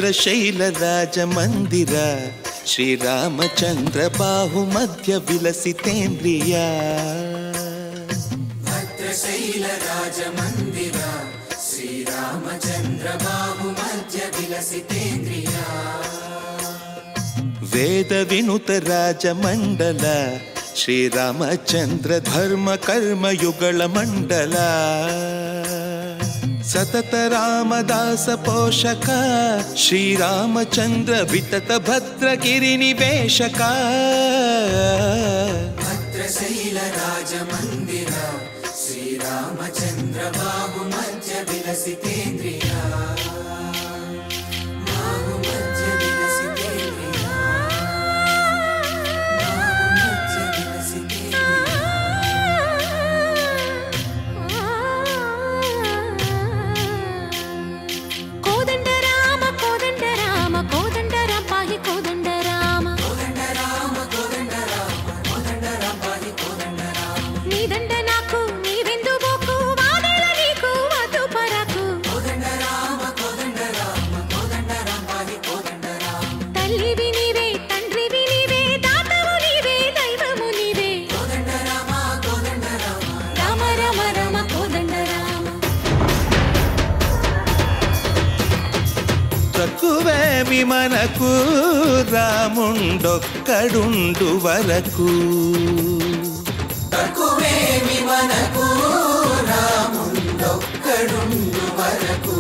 ಭದ್ರಶೈಲ ರಾಜ ಮಂದಿರ ಶ್ರೀರಾಮಚಂದ್ರ ಬಾಹು ಮಧ್ಯ ವಿಲಸಿತೇಂದ್ರಿಯ ಭದ್ರಶೈಲ ರಾಜ ಮಂದಿರ ಶ್ರೀರಾಮಚಂದ್ರ ಬಾಹು ಮಧ್ಯ ವಿಲಸಿತೇಂದ್ರಿಯ ವೇದ ವಿನುತ ರಾಜ ಮಂಡಲ ಶ್ರೀರಾಮಚಂದ್ರ ಧರ್ಮ ಕರ್ಮಯುಗಳ ಮಂಡಲ ಸತತ ರಾಮದಾಸ ಪೋಷಕ ಶ್ರೀರಾಮಚಂದ್ರ ವಿತತ ಭದ್ರಗಿರಿ ನಿವೇಶಕ ಭದ್ರಶೈಲ ರಾಜ ಮಂದಿರ ಶ್ರೀರಾಮಚಂದ್ರ ಬಾಹು ಮಧ್ಯ ವಿಲಸಿತೇಂದ್ರಿಯ ಬಾಹು ಮಧ್ಯ ವಿಲಸಿತೇಂದ್ರಿಯ ಬಾಹು ಮಧ್ಯ ವಿಲಸಿತೇಂದ್ರಿಯ ಕೋದಂಡ ರಾಮ ಕೋದಂಡ ರಾಮ ಕೋದಂಡ ರಾಮ ಪಾಹಿ ಕೋದಂಡ ರಾಮ ಕೋದಂಡ ರಾಮ ಕೋದಂಡ ರಾಮ ಕೋದಂಡ ರಾಮ ಪಾಹಿ ಕೋದಂಡ ರಾಮ ನೀದಂಡ ನಾಕು ನೀವೆಂದು ಬೋಕು ವಾದೇಳ ನೀಕು ಅದು ಪರಕು ಕೋದಂಡ ರಾಮ ಕೋದಂಡ ರಾಮ ಕೋದಂಡ ರಾಮ ಪಾಹಿ ಕೋದಂಡ ರಾಮ ತಲ್ಲಿವಿ ನೀವೇ ತಂಡ್ರಿವಿ ನೀವೇ ದಾತವು ನೀವೇ ದೈವಮು ನೀವೇ ಕೋದಂಡ ರಾಮ ರಾಮ ರಾಮ ರಾಮ ಕೋದಂಡ ರಾಮ తక్కువేమి మనకు రాముండొక్కడుండు వరకు తక్కువేమి మనకు రాముండొక్కడుండు వరకు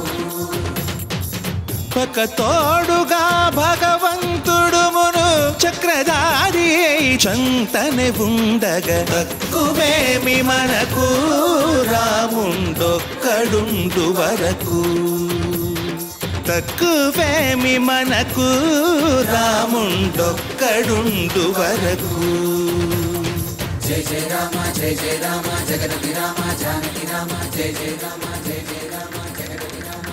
పక్క తోడుగా భగవంతుడు మును చక్రధారి చంతనే ఉండగ తక్కువేమి మనకు రాముండొక్కడుండు వరకు తక్కువేమి మనకు రాముండొక్కడుండు వరకు జయ జయ రామ జయ జయ రామ జగదపి రామ జానకి రామ జయ జయ రామ జయ జయ రామ జగదపి రామ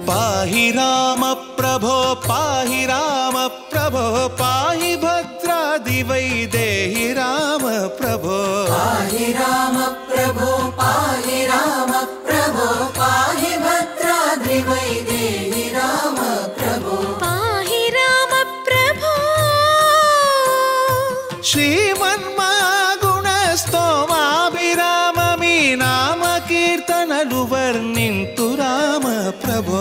పాహి రామ ప్రభో పాహి రామ ప్రభో పాహి భద్రాది వైదేహి రామ ప్రభో పాహి రామ ప్రభో పాహి రామ ప్రభో పాహి భద్రాద్రి వైదేహి రామ ప్రభో పాహి రామ ప్రభో శ్రీమన్మగుణ స్తోమాభిరామ మీ నామ కీర్తనలు వర్ణింతు రామ ప్రభో